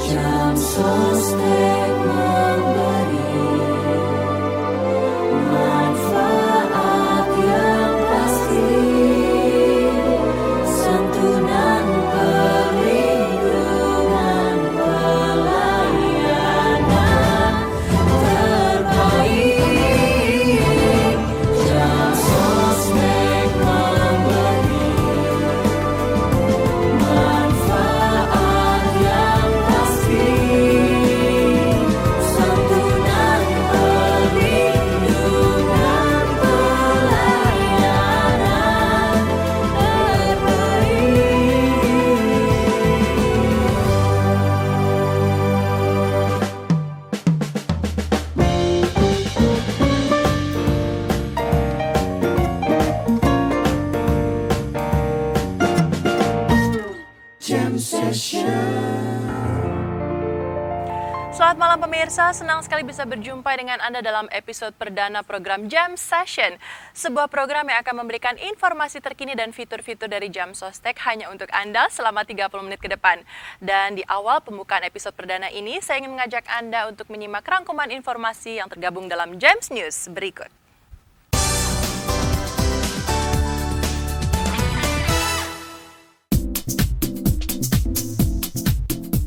Jam Sostek memberi manfaat yang pasti, santunan perlindungan pelayanan terbaik. Jam Sostek memberi manfaat yang pasti, santunan perlindungan pelayanan terbaik. Jam Session. Selamat malam pemirsa, senang sekali bisa berjumpa dengan Anda dalam episode perdana program Jam Session. Sebuah program yang akan memberikan informasi terkini dan fitur-fitur dari Jam Sostek hanya untuk Anda selama 30 menit ke depan. Dan di awal pembukaan episode perdana ini, saya ingin mengajak Anda untuk menyimak rangkuman informasi yang tergabung dalam Jams News berikut.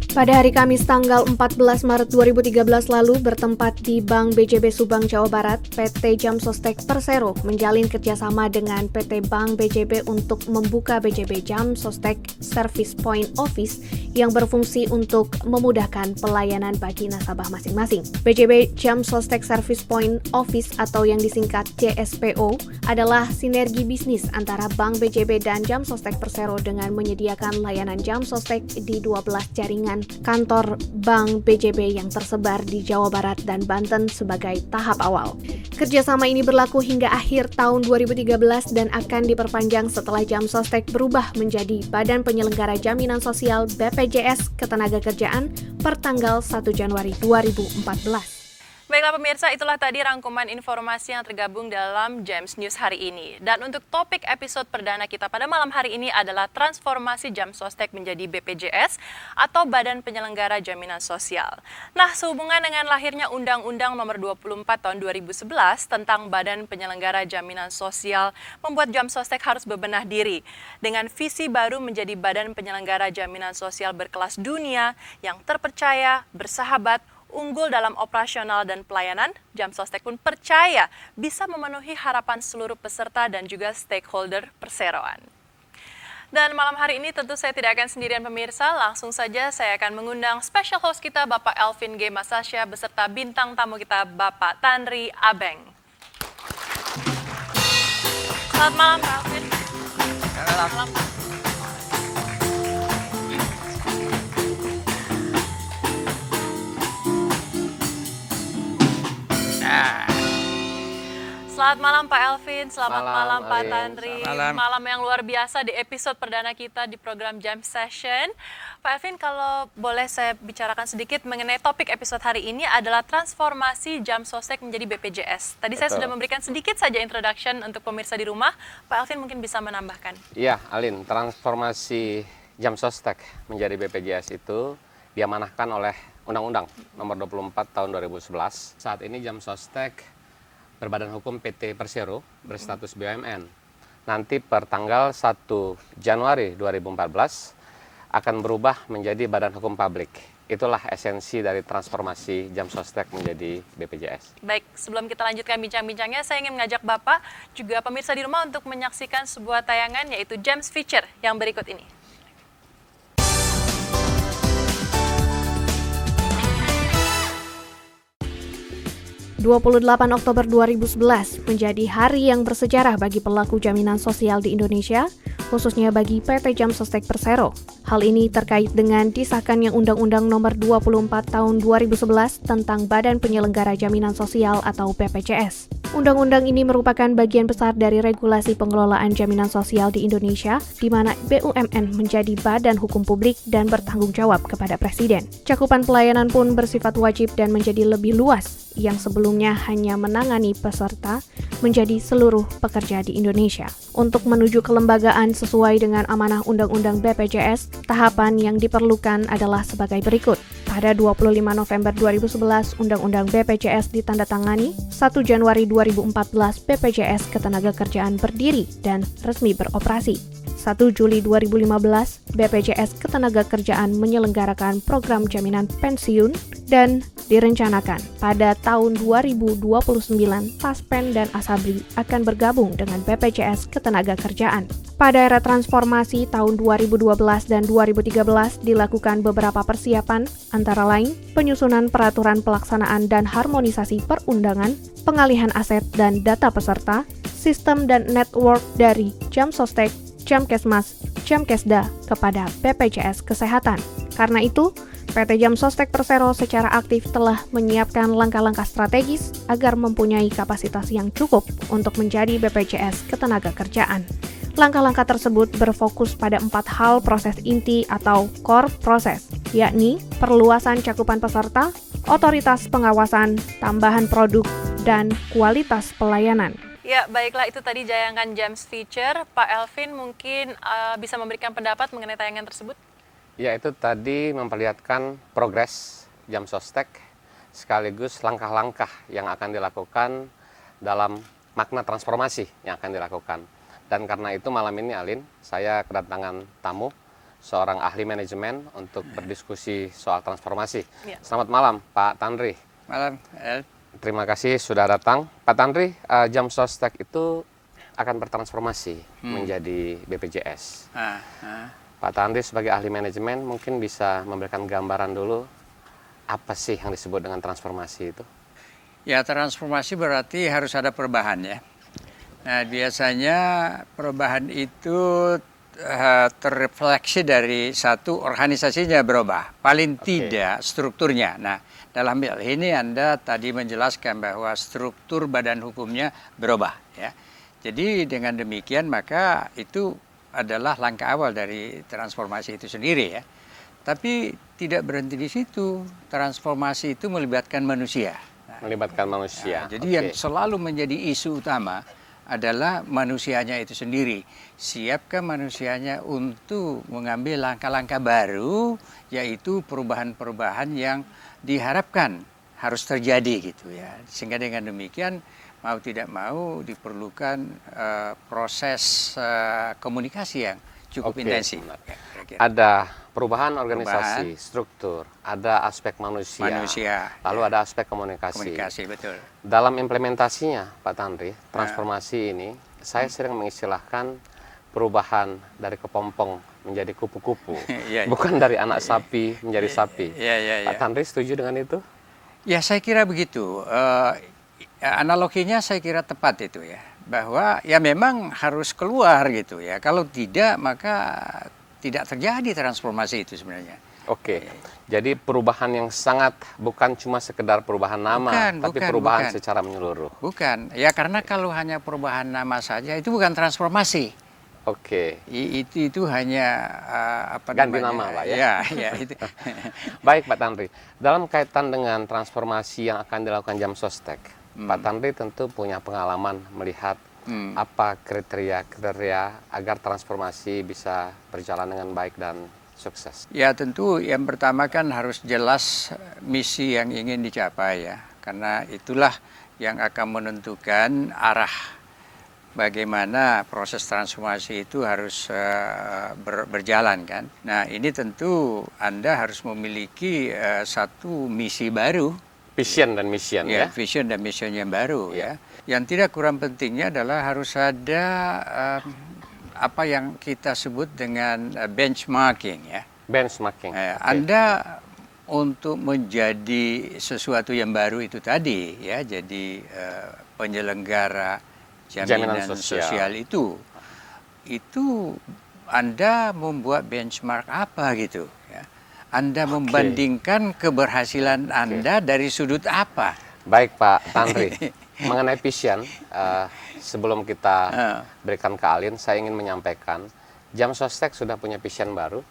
Pada hari Kamis tanggal 14 Maret 2013 lalu bertempat di Bank BJB Subang, Jawa Barat, PT Jam Sostek Persero menjalin kerjasama dengan PT Bank BJB untuk membuka BJB Jam Sostek Service Point Office yang berfungsi untuk memudahkan pelayanan bagi nasabah masing-masing. BJB Jam Sostek Service Point Office atau yang disingkat JSPO adalah sinergi bisnis antara Bank BJB dan Jam Sostek Persero dengan menyediakan layanan Jam Sostek di 12 jaringan kantor Bank BJB yang tersebar di Jawa Barat dan Banten sebagai tahap awal. Kerjasama ini berlaku hingga akhir tahun 2013 dan akan diperpanjang setelah Jam Sostek berubah menjadi Badan Penyelenggara Jaminan Sosial BPJS Ketenagakerjaan per tanggal 1 Januari 2014. Baiklah pemirsa, itulah tadi rangkuman informasi yang tergabung dalam Jams News hari ini. Dan untuk topik episode perdana kita pada malam hari ini adalah transformasi Jam Sostek menjadi BPJS atau Badan Penyelenggara Jaminan Sosial. Nah, sehubungan dengan lahirnya Undang-Undang Nomor 24 Tahun 2011 tentang Badan Penyelenggara Jaminan Sosial membuat Jam Sostek harus bebenah diri dengan visi baru menjadi Badan Penyelenggara Jaminan Sosial berkelas dunia yang terpercaya, bersahabat, unggul dalam operasional dan pelayanan. Jam Sostek pun percaya bisa memenuhi harapan seluruh peserta dan juga stakeholder perseroan. Dan malam hari ini tentu saya tidak akan sendirian pemirsa, langsung saja saya akan mengundang special host kita Bapak Elvin G. Masasya beserta bintang tamu kita Bapak Tanri Abeng. Selamat malam Pak Elvin. Selamat malam. Selamat malam Pak Elvin, selamat malam Pak Tanri. Malam yang luar biasa di episode perdana kita di program Jam Session. Pak Elvin, kalau boleh saya bicarakan sedikit mengenai topik episode hari ini adalah transformasi Jam Sostek menjadi BPJS. Tadi saya sudah memberikan sedikit saja introduction untuk pemirsa di rumah. Pak Elvin mungkin bisa menambahkan. Iya, Alin, transformasi Jam Sostek menjadi BPJS itu diamanahkan oleh Undang-Undang Nomor 24 Tahun 2011. Saat ini Jam Sostek berbadan hukum PT Persero berstatus BUMN. Nanti per tanggal 1 Januari 2014 akan berubah menjadi badan hukum publik. Itulah esensi dari transformasi Jam Sostek menjadi BPJS. Baik, sebelum kita lanjutkan bincang-bincangnya, saya ingin mengajak Bapak juga pemirsa di rumah untuk menyaksikan sebuah tayangan yaitu Jams Feature yang berikut ini. 28 Oktober 2011 menjadi hari yang bersejarah bagi pelaku jaminan sosial di Indonesia, khususnya bagi PT Jam Sostek Persero. Hal ini terkait dengan disahkannya Undang-Undang Nomor 24 Tahun 2011 tentang Badan Penyelenggara Jaminan Sosial atau BPJS. Undang-undang ini merupakan bagian besar dari regulasi pengelolaan jaminan sosial di Indonesia, di mana BUMN menjadi badan hukum publik dan bertanggung jawab kepada Presiden. Cakupan pelayanan pun bersifat wajib dan menjadi lebih luas, yang sebelumnya hanya menangani peserta menjadi seluruh pekerja di Indonesia. Untuk menuju kelembagaan sesuai dengan amanah Undang-Undang BPJS, tahapan yang diperlukan adalah sebagai berikut. Pada 25 November 2011, Undang-Undang BPJS ditandatangani, 1 Januari 2014 BPJS Ketenagakerjaan berdiri dan resmi beroperasi. 1 Juli 2015, BPJS Ketenagakerjaan menyelenggarakan program jaminan pensiun dan direncanakan pada tahun 2029 Taspen dan Asabri akan bergabung dengan BPJS Ketenagakerjaan. Pada era transformasi tahun 2012 dan 2013 dilakukan beberapa persiapan, antara lain penyusunan peraturan pelaksanaan dan harmonisasi perundangan, pengalihan aset dan data peserta, sistem dan network dari Jamsostek, Jamkesmas, Jamkesda kepada BPJS Kesehatan. Karena itu, PT Jamsostek Persero secara aktif telah menyiapkan langkah-langkah strategis agar mempunyai kapasitas yang cukup untuk menjadi BPJS Ketenagakerjaan. Langkah-langkah tersebut berfokus pada 4 hal proses inti atau core proses, yakni perluasan cakupan peserta, otoritas pengawasan, tambahan produk, dan kualitas pelayanan. Ya, baiklah itu tadi tayangan Jams Feature. Pak Elvin mungkin bisa memberikan pendapat mengenai tayangan tersebut? Ya, itu tadi memperlihatkan progres Jamsostek sekaligus langkah-langkah yang akan dilakukan dalam makna transformasi yang akan dilakukan. Dan karena itu malam ini Alin, saya kedatangan tamu, seorang ahli manajemen untuk berdiskusi soal transformasi. Ya. Selamat malam Pak Tanri. Malam, El. Terima kasih sudah datang. Pak Tanri, Jamsostek itu akan bertransformasi menjadi BPJS. Pak Tanri sebagai ahli manajemen mungkin bisa memberikan gambaran dulu apa sih yang disebut dengan transformasi itu? Ya, transformasi berarti harus ada perubahan ya. Nah, biasanya perubahan itu terrefleksi dari satu organisasinya berubah, paling tidak strukturnya. Nah, dalam hal ini Anda tadi menjelaskan bahwa struktur badan hukumnya berubah ya. Jadi dengan demikian maka itu adalah langkah awal dari transformasi itu sendiri ya. Tapi tidak berhenti di situ. Transformasi itu melibatkan manusia. Melibatkan manusia. Jadi yang selalu menjadi isu utama adalah manusianya itu sendiri. Siapkah manusianya untuk mengambil langkah-langkah baru, yaitu perubahan-perubahan yang diharapkan harus terjadi gitu ya. Sehingga dengan demikian mau tidak mau diperlukan proses komunikasi yang cukup intensif. Ada perubahan organisasi, struktur, ada aspek manusia, lalu ada aspek komunikasi. Komunikasi, betul. Dalam implementasinya, Pak Tanri, transformasi ini, saya sering mengistilahkan perubahan dari kepompong menjadi kupu-kupu, bukan dari anak sapi menjadi sapi. Pak Tanri setuju dengan itu? Ya, saya kira begitu. Analoginya saya kira tepat itu ya, bahwa ya memang harus keluar gitu ya. Kalau tidak maka tidak terjadi transformasi itu sebenarnya. Oke, jadi perubahan yang sangat bukan cuma sekedar perubahan nama, tapi perubahan secara menyeluruh. Bukan, ya karena kalau hanya perubahan nama saja itu bukan transformasi. Oke. Itu hanya apa ganti namanya? Nama, Pak ya. Ya itu. Baik, Pak Tanri. Dalam kaitan dengan transformasi yang akan dilakukan Jamsostek, Pak Tanri tentu punya pengalaman melihat apa kriteria agar transformasi bisa berjalan dengan baik dan sukses. Ya tentu yang pertama kan harus jelas misi yang ingin dicapai ya. Karena itulah yang akan menentukan arah bagaimana proses transformasi itu harus berjalan kan. Nah ini tentu Anda harus memiliki satu misi baru. Vision dan mission ya. Vision dan mission yang baru ya. Yang tidak kurang pentingnya adalah harus ada apa yang kita sebut dengan benchmarking ya. Benchmarking. Anda untuk menjadi sesuatu yang baru itu tadi ya, jadi penyelenggara jaminan sosial itu Anda membuat benchmark apa gitu ya. Anda membandingkan keberhasilan Anda dari sudut apa? Baik Pak Tanri, mengenai vision, sebelum kita berikan ke Alin, saya ingin menyampaikan Jam Sostek sudah punya vision baru,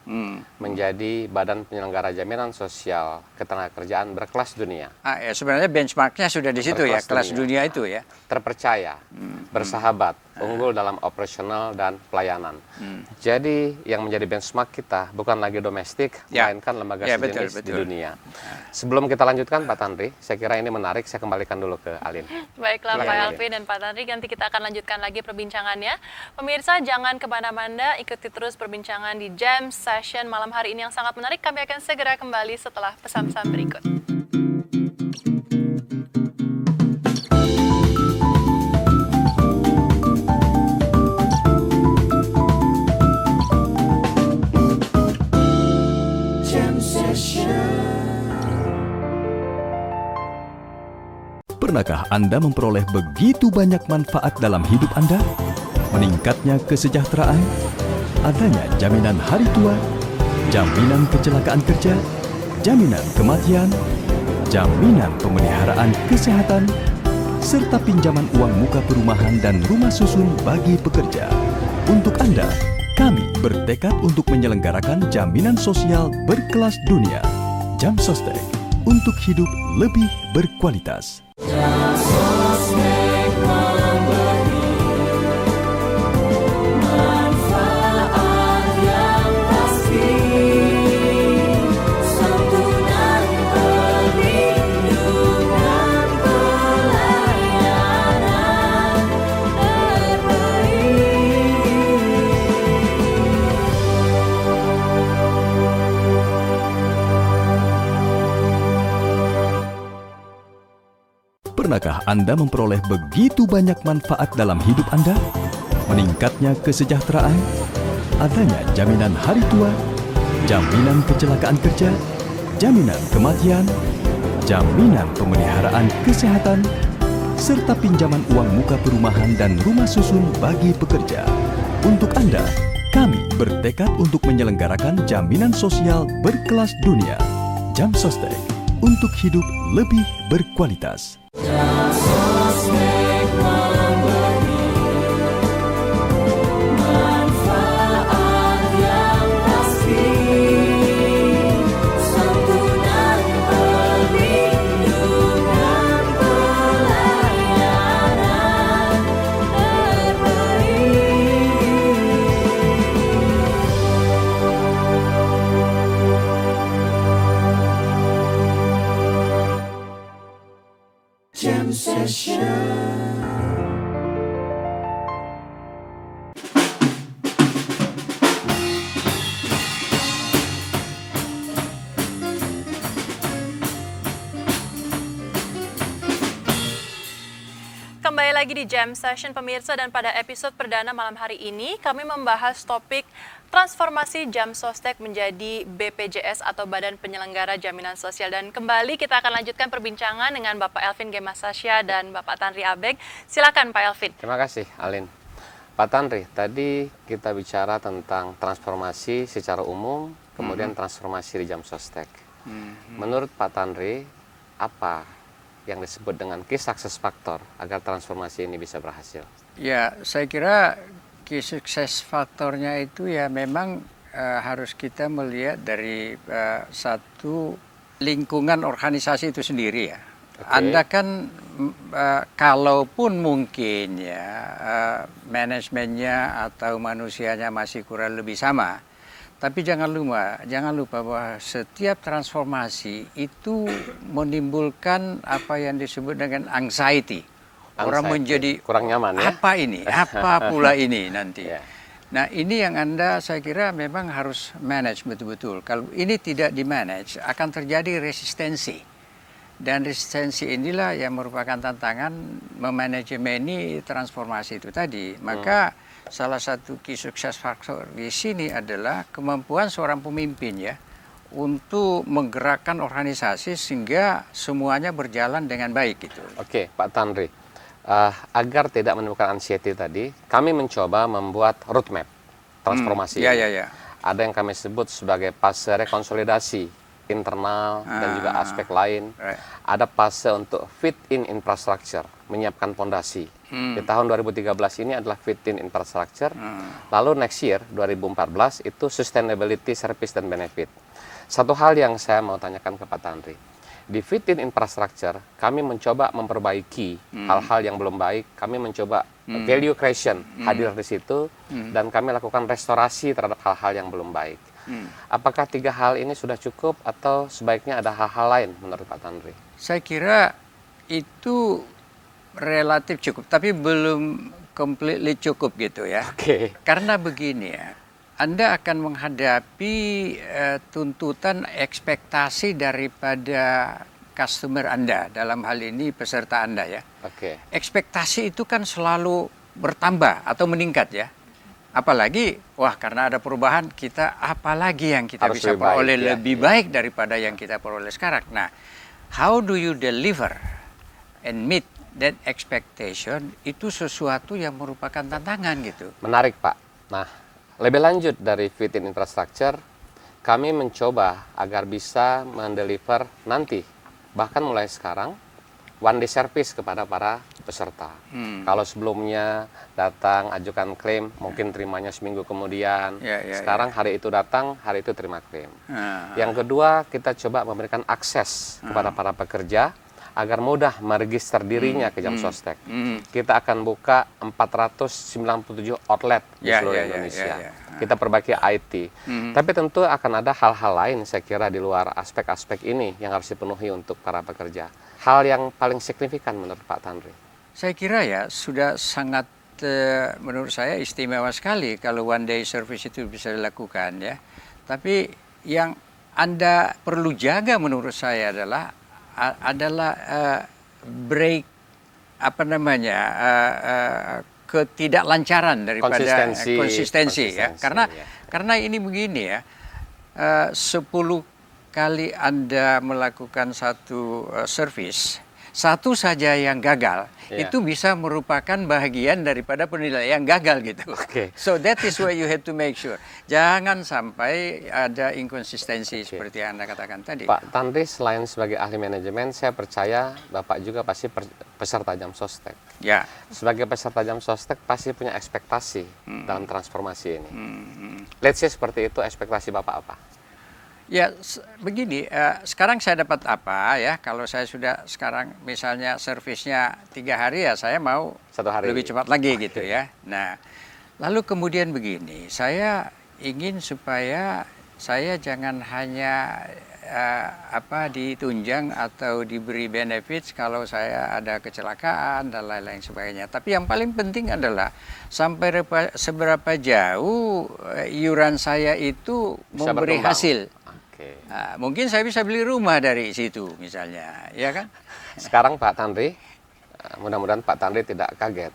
menjadi Badan Penyelenggara Jaminan Sosial Ketenagakerjaan berkelas dunia. Ya sebenarnya benchmarknya sudah di situ ya, Berkelas kelas dunia. dunia itu ya. Terpercaya, bersahabat, unggul dalam operasional dan pelayanan. Jadi yang menjadi benchmark kita bukan lagi domestik, Ya. melainkan lembaga Ya, sejenis betul, di betul. dunia. Sebelum kita lanjutkan Pak Tanri, saya kira ini menarik, saya kembalikan dulu ke Alin. Baiklah Silakan, Pak Alin. Alvin dan Pak Tanri, nanti kita akan lanjutkan lagi perbincangannya. Pemirsa jangan kemana-mana, ikuti terus perbincangan di Jam Session malam hari ini yang sangat menarik. Kami akan segera kembali setelah pesan-pesan berikut. Jam session. Pernahkah Anda memperoleh begitu banyak manfaat dalam hidup Anda? Meningkatnya kesejahteraan, adanya jaminan hari tua, jaminan kecelakaan kerja, jaminan kematian, jaminan pemeliharaan kesehatan, serta pinjaman uang muka perumahan dan rumah susun bagi pekerja. Untuk Anda, kami bertekad untuk menyelenggarakan jaminan sosial berkelas dunia. Jam Sostek, untuk hidup lebih berkualitas. Sostek memberi manfaat yang pasti, santunan perlindungan pelayanan terbaik. Pernahkah Anda memperoleh begitu banyak manfaat dalam hidup Anda? Meningkatnya kesejahteraan, adanya jaminan hari tua, jaminan kecelakaan kerja, jaminan kematian, jaminan pemeliharaan kesehatan, serta pinjaman uang muka perumahan dan rumah susun bagi pekerja. Untuk Anda, kami bertekad untuk menyelenggarakan jaminan sosial berkelas dunia. Jam Sostek, untuk hidup lebih berkualitas. Sostek memberi manfaat yang pasti, santunan perlindungan pelayanan terbaik. Jam session. Kembali lagi di Jam Session pemirsa, dan pada episode perdana malam hari ini kami membahas topik transformasi Jam Sostek menjadi BPJS atau Badan Penyelenggara Jaminan Sosial. Dan kembali kita akan lanjutkan perbincangan dengan Bapak Elvin Gemasasya dan Bapak Tanri Abeg. Silakan Pak Elvin. Terima kasih Alin. Pak Tanri, tadi kita bicara tentang transformasi secara umum, kemudian transformasi di Jam Sostek. Menurut Pak Tanri, apa yang disebut dengan key success factor agar transformasi ini bisa berhasil? Ya, saya kira key success faktornya itu ya memang harus kita melihat dari satu lingkungan organisasi itu sendiri ya. Oke. Anda kan kalaupun mungkin ya manajemennya atau manusianya masih kurang lebih sama, tapi jangan lupa bahwa setiap transformasi itu menimbulkan apa yang disebut dengan anxiety. Orang menjadi kurang nyaman ya. apa ini, apa pula ini nanti. Ya. Nah ini yang Anda saya kira memang harus manage betul-betul. Kalau ini tidak di-manage akan terjadi resistensi. Dan resistensi inilah yang merupakan tantangan memanajemeni transformasi itu tadi. Maka salah satu key success factor di sini adalah kemampuan seorang pemimpin ya untuk menggerakkan organisasi sehingga semuanya berjalan dengan baik gitu. Oke, Pak Tanri. Agar tidak menimbulkan anxiety tadi, kami mencoba membuat roadmap transformasi Ya, ini. ya, ya. Ada yang kami sebut sebagai fase rekonsolidasi internal dan juga aspek lain. Right. Ada fase untuk fit in infrastructure, menyiapkan fondasi. Di tahun 2013 ini adalah fit in infrastructure. Lalu next year 2014 itu sustainability, service dan benefit. Satu hal yang saya mau tanyakan ke Pak Tanri. Di fit in infrastructure, kami mencoba memperbaiki hal-hal yang belum baik. Kami mencoba value creation hadir di situ, dan kami lakukan restorasi terhadap hal-hal yang belum baik. Apakah 3 hal ini sudah cukup atau sebaiknya ada hal-hal lain menurut Pak Tanri? Saya kira itu relatif cukup, tapi belum completely cukup gitu ya. Oke. Karena begini ya, Anda akan menghadapi tuntutan ekspektasi daripada customer Anda, dalam hal ini peserta Anda ya. Oke. Ekspektasi itu kan selalu bertambah atau meningkat ya. Apalagi, wah karena ada perubahan, kita apalagi yang kita Harus bisa lebih baik, peroleh ya. lebih baik daripada yang kita peroleh sekarang. Nah, how do you deliver and meet that expectation, itu sesuatu yang merupakan tantangan gitu. Menarik Pak. Nah, lebih lanjut dari fit in infrastructure, kami mencoba agar bisa mendeliver nanti, bahkan mulai sekarang, one day service kepada para peserta. Kalau sebelumnya datang, ajukan klaim, mungkin terimanya seminggu kemudian. Sekarang hari itu datang, hari itu terima klaim. Yang kedua, kita coba memberikan akses kepada para pekerja agar mudah meregister dirinya ke Jam Sostek. Kita akan buka 497 outlet di seluruh Indonesia. Kita perbaiki IT. Tapi tentu akan ada hal-hal lain saya kira di luar aspek-aspek ini yang harus dipenuhi untuk para pekerja. Hal yang paling signifikan menurut Pak Tanri? Saya kira ya sudah sangat menurut saya istimewa sekali kalau one day service itu bisa dilakukan ya. Tapi yang Anda perlu jaga menurut saya adalah break ketidaklancaran daripada konsistensi ya. Karena ini begini ya, 10 kali Anda melakukan satu service, satu saja yang gagal, itu bisa merupakan bahagian daripada penilaian yang gagal gitu. So that is why you have to make sure. Jangan sampai ada inkonsistensi seperti yang Anda katakan tadi. Pak Tanri, selain sebagai ahli manajemen, saya percaya Bapak juga pasti peserta Jam Sostek. Ya. Sebagai peserta Jam Sostek pasti punya ekspektasi dalam transformasi ini. Let's say seperti itu, ekspektasi Bapak apa? Ya begini, sekarang saya dapat apa ya, kalau saya sudah sekarang misalnya servisnya 3 hari ya saya mau 1 hari lebih cepat lagi gitu ya. Nah lalu kemudian begini, saya ingin supaya saya jangan hanya ditunjang atau diberi benefits kalau saya ada kecelakaan dan lain-lain sebagainya. Tapi yang paling penting adalah sampai seberapa jauh iuran saya itu bisa memberi hasil. Nah, mungkin saya bisa beli rumah dari situ misalnya, ya kan? Sekarang Pak Tanri, mudah-mudahan Pak Tanri tidak kaget.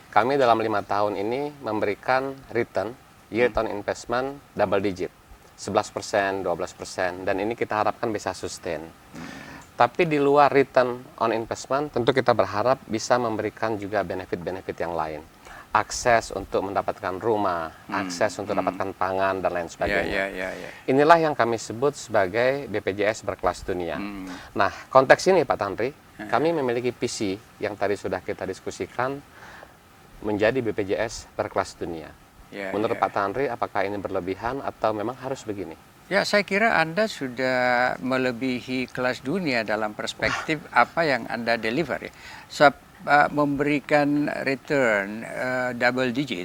Kami dalam 5 tahun ini memberikan return year on investment double digit, 11%, 12%, dan ini kita harapkan bisa sustain. Tapi di luar return on investment, tentu kita berharap bisa memberikan juga benefit-benefit yang lain. Akses untuk mendapatkan rumah, akses untuk mendapatkan pangan, dan lain sebagainya. Inilah yang kami sebut sebagai BPJS berkelas dunia. Nah, konteks ini Pak Tanri, kami memiliki visi yang tadi sudah kita diskusikan menjadi BPJS berkelas dunia. Menurut Pak Tanri, apakah ini berlebihan atau memang harus begini? Ya, saya kira Anda sudah melebihi kelas dunia dalam perspektif apa yang Anda deliver ya. Memberikan return double digit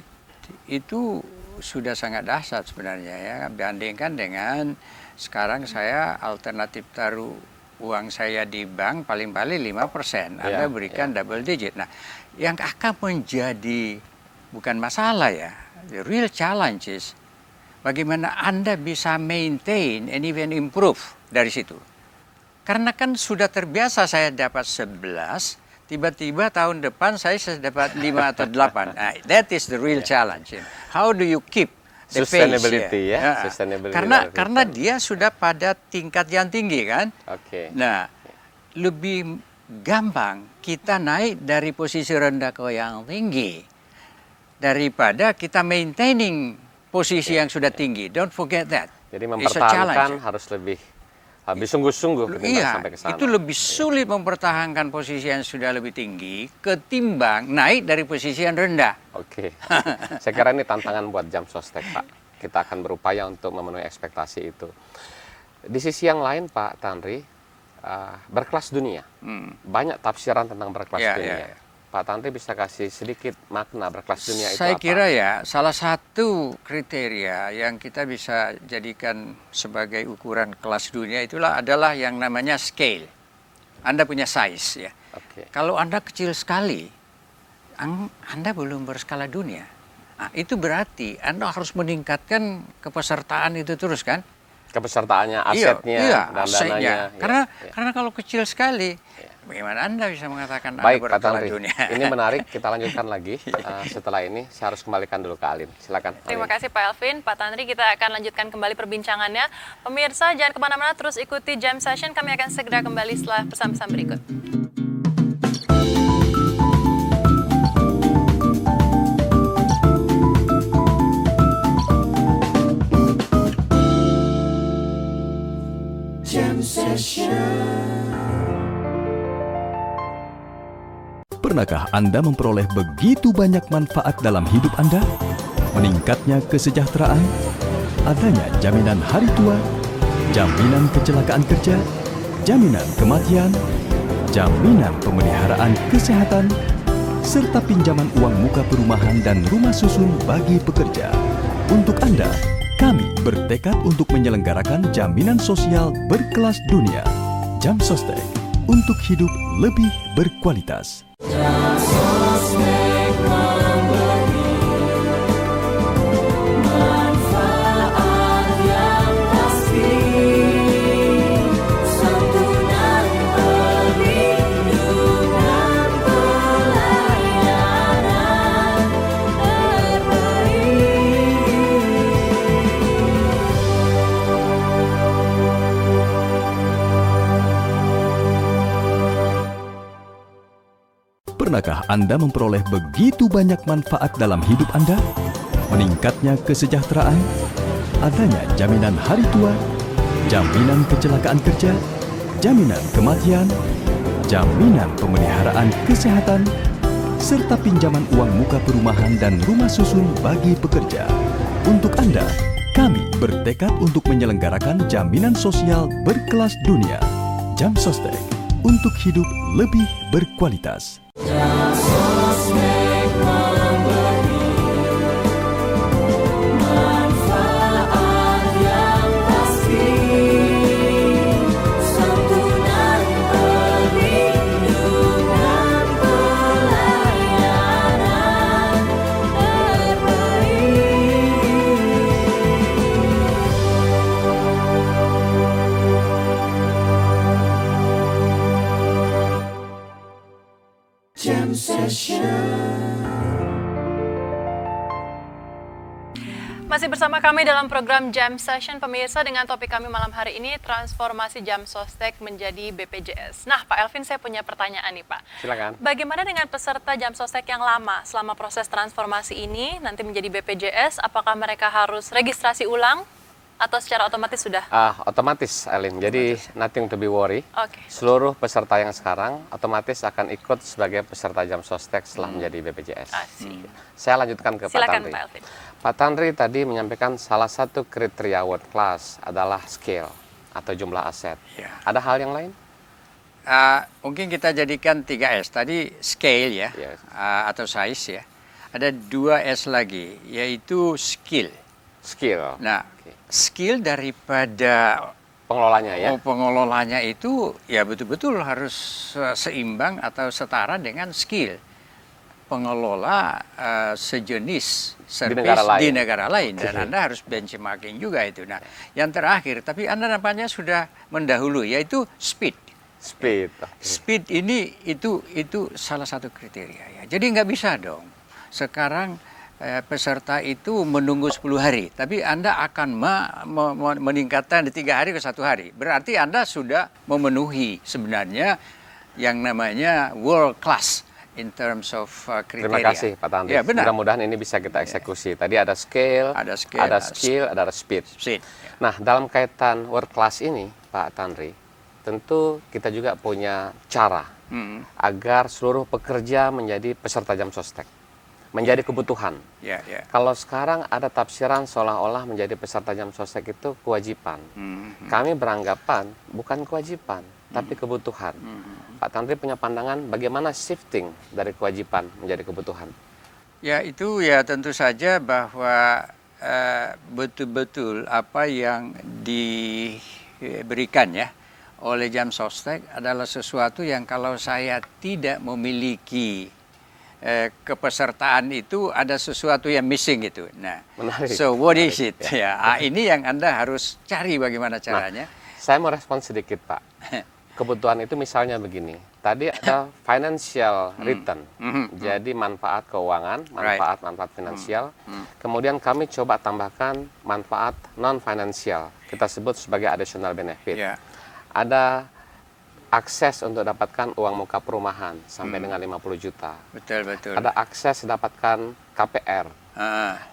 itu sudah sangat dahsyat sebenarnya ya, bandingkan dengan sekarang saya alternatif taruh uang saya di bank paling-paling 5%, Anda berikan double digit. Nah, yang akan menjadi bukan masalah ya, the real challenge is bagaimana Anda bisa maintain and even improve dari situ. Karena kan sudah terbiasa saya dapat 11, tiba-tiba tahun depan saya dapat 5 atau 8. Nah, that is the real challenge. How do you keep the sustainability pace, ya? Sustainability karena dia sudah pada tingkat yang tinggi kan. Nah, lebih gampang kita naik dari posisi rendah ke yang tinggi daripada kita maintaining posisi yang sudah tinggi. Don't forget that. Jadi mempertahankan harus lebih Lebih sungguh-sungguh ketimbang Iya, sampai ke sana. itu lebih sulit mempertahankan posisi yang sudah lebih tinggi ketimbang naik dari posisi yang rendah. Oke, saya kira ini tantangan buat Jam Sostek, Pak. Kita akan berupaya untuk memenuhi ekspektasi itu. Di sisi yang lain, Pak Tanri, berkelas dunia. Banyak tafsiran tentang berkelas Ya, dunia. ya, ya. Pak Tanri bisa kasih sedikit makna berkelas dunia itu Saya apa? kira ya, salah satu kriteria yang kita bisa jadikan sebagai ukuran kelas dunia adalah yang namanya scale. Anda punya size ya. Oke. Kalau Anda kecil sekali, Anda belum berskala dunia. Nah, itu berarti Anda harus meningkatkan kepesertaan itu terus kan? Kepesertaannya, asetnya, iya, dan asetnya. dananya. Karena kalau kecil sekali, bagaimana Anda bisa mengatakan Anda Baik, Pak berskala Tanri. dunia? Ini menarik, kita lanjutkan lagi. Setelah ini, saya harus kembalikan dulu ke Alin. Silakan. Terima Alin. kasih Pak Elvin, Pak Tanri, kita akan lanjutkan kembali perbincangannya. Pemirsa jangan kemana-mana, terus ikuti Jam Session, kami akan segera kembali setelah pesan-pesan berikut. Jam session. Pernahkah Anda memperoleh begitu banyak manfaat dalam hidup Anda? Meningkatnya kesejahteraan, adanya jaminan hari tua, jaminan kecelakaan kerja, jaminan kematian, jaminan pemeliharaan kesehatan, serta pinjaman uang muka perumahan dan rumah susun bagi pekerja. Untuk Anda, kami bertekad untuk menyelenggarakan jaminan sosial berkelas dunia. Jam Sostek, untuk hidup lebih berkualitas. Sostek memberi manfaat yang pasti, santunan perlindungan pelayanan terbaik. Pernahkah Anda memperoleh begitu banyak manfaat dalam hidup Anda? Meningkatnya kesejahteraan, adanya jaminan hari tua, jaminan kecelakaan kerja, jaminan kematian, jaminan pemeliharaan kesehatan, serta pinjaman uang muka perumahan dan rumah susun bagi pekerja. Untuk Anda, kami bertekad untuk menyelenggarakan jaminan sosial berkelas dunia. Jam Sostek, untuk hidup lebih berkualitas. Sostek memberi manfaat yang pasti, santunan perlindungan pelayanan terbaik. Jam session. Masih bersama kami dalam program Jam Session, pemirsa, dengan topik kami malam hari ini, transformasi Jam Sostek menjadi BPJS. Nah, Pak Elvin, saya punya pertanyaan nih, Pak. Silakan. Bagaimana dengan peserta Jam Sostek yang lama selama proses transformasi ini nanti menjadi BPJS? Apakah mereka harus registrasi ulang atau secara otomatis sudah? Otomatis, Alin. Jadi, nothing to be worry. Oke. Seluruh peserta yang sekarang otomatis akan ikut sebagai peserta Jam Sostek setelah menjadi BPJS. Asik. Saya lanjutkan ke Pak Silakan Tanri. Pak Elvin. Pak Tanri tadi menyampaikan salah satu kriteria world class adalah scale atau jumlah aset. Ya. Ada hal yang lain? Mungkin kita jadikan 3S. Tadi scale ya, Yes. atau size ya. Ada 2S lagi, yaitu skill. Skill. Nah, Oke. skill daripada Pengelolanya ya. pengelolanya itu ya betul-betul harus seimbang atau setara dengan skill pengelola sejenis negara service lain. di negara lain, dan Oke. Anda harus benchmarking juga itu. Nah, yang terakhir, tapi Anda nampaknya sudah mendahului, yaitu speed. Speed. Speed ini itu salah satu kriteria ya. Jadi nggak bisa dong. Sekarang peserta itu menunggu 10 hari, tapi Anda akan meningkatkan di 3 hari ke 1 hari. Berarti Anda sudah memenuhi sebenarnya yang namanya world class in terms of kriteria. Terima kasih Pak Tanri. Ya, benar. Mudah-mudahan ini bisa kita eksekusi. Tadi ada scale, Ada scale, ada skill, ada speed. Speed. Nah, dalam kaitan world class ini, Pak Tanri, tentu kita juga punya cara agar seluruh pekerja menjadi peserta jam sostek, menjadi kebutuhan. Ya, ya. Kalau sekarang ada tafsiran seolah-olah menjadi peserta jam sostek itu kewajiban. Kami beranggapan bukan kewajiban, tapi kebutuhan. Pak Tanri punya pandangan bagaimana shifting dari kewajiban menjadi kebutuhan? Ya, itu ya tentu saja bahwa betul-betul apa yang diberikan ya oleh jam sostek adalah sesuatu yang kalau saya tidak memiliki kepesertaan itu ada sesuatu yang missing gitu. Nah, Menarik. so what is Menarik, it? Ya, ini yang Anda harus cari bagaimana caranya. Saya mau respon sedikit, Pak. Kebutuhan itu misalnya begini. Tadi ada financial return. Jadi manfaat keuangan, manfaat finansial. Kemudian kami coba tambahkan manfaat non-financial. Kita sebut sebagai additional benefit. Ya. Ada akses untuk dapatkan uang muka perumahan sampai dengan 50 juta. Betul, betul. Ada akses dapatkan KPR.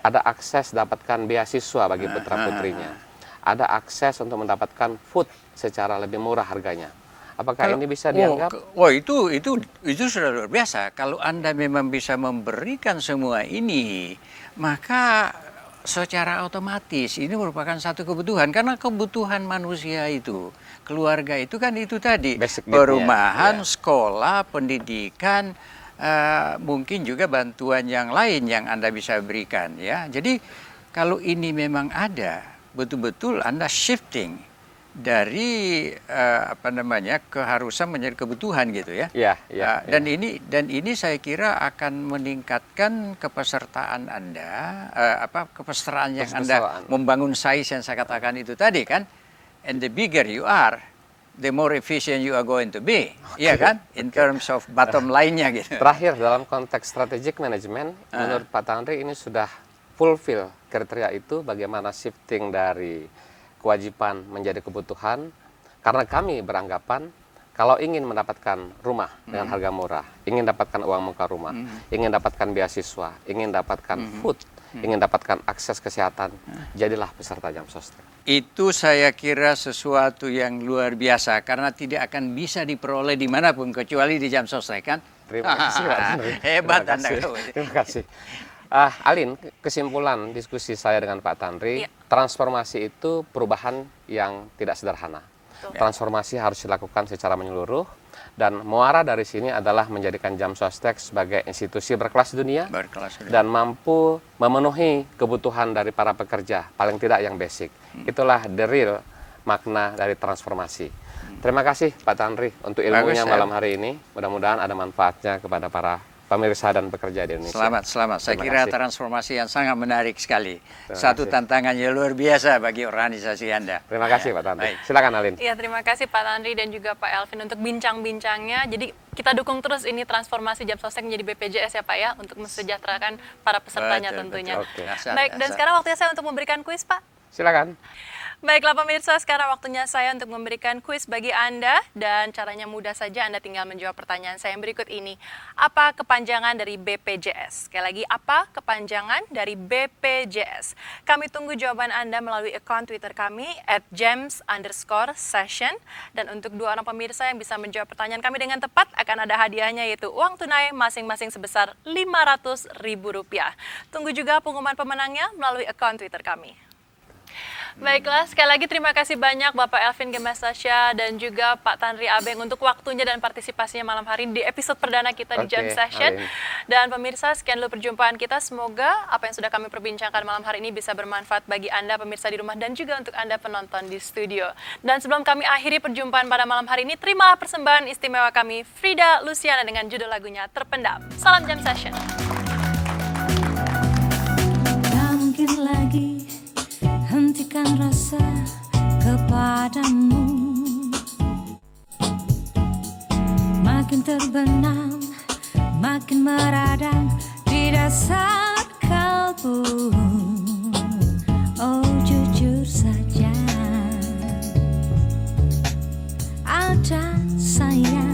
Ada akses dapatkan beasiswa bagi putra-putrinya. Ada akses untuk mendapatkan food secara lebih murah harganya. Apakah ini bisa dianggap? Wah, itu sudah luar biasa. Kalau Anda memang bisa memberikan semua ini, maka secara otomatis ini merupakan satu kebutuhan. Karena kebutuhan manusia itu, keluarga itu kan itu tadi. Basic need-nya, Perumahan, ya. sekolah, pendidikan, mungkin juga bantuan yang lain yang Anda bisa berikan. Ya, jadi kalau ini memang ada, betul-betul Anda shifting dari keharusan menjadi kebutuhan gitu ya. Ya, ya, Dan ini saya kira akan meningkatkan kepesertaan Anda, kepesertaan yang Anda membangun size yang saya katakan itu tadi kan. And the bigger you are, the more efficient you are going to be. Iya kan? In terms of bottom line-nya gitu. Terakhir dalam konteks strategic management, menurut Pak Tanri ini sudah fulfill kriteria itu, bagaimana shifting dari kewajiban menjadi kebutuhan, karena kami beranggapan kalau ingin mendapatkan rumah dengan harga murah, ingin dapatkan uang muka rumah, ingin dapatkan beasiswa, ingin dapatkan food, ingin dapatkan akses kesehatan, jadilah peserta jam sostek. Itu saya kira sesuatu yang luar biasa karena tidak akan bisa diperoleh dimanapun kecuali di jam sostek kan. Terima kasih Pak Tanri. Hebat Terima Anda. kasih. Terima kasih. Alin, kesimpulan diskusi saya dengan Pak Tanri, transformasi itu perubahan yang tidak sederhana. Transformasi harus dilakukan secara menyeluruh, dan muara dari sini adalah menjadikan jam sostek sebagai institusi berkelas dunia, dan mampu memenuhi kebutuhan dari para pekerja, paling tidak yang basic. Itulah the real makna dari transformasi. Terima kasih Pak Tanri untuk ilmunya malam hari ini. Mudah-mudahan ada manfaatnya kepada para pemirsa dan pekerja di Indonesia. Selamat. Saya kira transformasi yang sangat menarik sekali. Satu tantangannya luar biasa bagi organisasi Anda. Terima kasih Pak Tanri. Silakan Alin. Iya, terima kasih Pak Tanri dan juga Pak Elvin untuk bincang-bincangnya. Jadi kita dukung terus ini transformasi jam sostek menjadi BPJS ya Pak ya, untuk mensejahterakan para pesertanya tentunya. Oke. Baik, dan sekarang waktunya saya untuk memberikan kuis Pak. Silakan. Baiklah pemirsa, sekarang waktunya saya untuk memberikan kuis bagi Anda, dan caranya mudah saja, Anda tinggal menjawab pertanyaan saya yang berikut ini. Apa kepanjangan dari BPJS? Sekali lagi, apa kepanjangan dari BPJS? Kami tunggu jawaban Anda melalui akun Twitter kami @james_session, dan untuk 2 orang pemirsa yang bisa menjawab pertanyaan kami dengan tepat akan ada hadiahnya, yaitu uang tunai masing-masing sebesar Rp500.000. Tunggu juga pengumuman pemenangnya melalui akun Twitter kami. Baiklah, sekali lagi terima kasih banyak Bapak Elvin Gemastasya dan juga Pak Tanri Abeng untuk waktunya dan partisipasinya malam hari ini di episode perdana kita di Jam Session. Dan pemirsa, sekian dulu perjumpaan kita. Semoga apa yang sudah kami perbincangkan malam hari ini bisa bermanfaat bagi Anda pemirsa di rumah dan juga untuk Anda penonton di studio. Dan sebelum kami akhiri perjumpaan pada malam hari ini, terimalah persembahan istimewa kami, Frida Luciana dengan judul lagunya Terpendam. Salam Jam Session. Tak mungkin lagi hentikan rasa kepadamu, makin terbenam, makin meradang di dasar kalbu. Oh jujur saja, ada sayang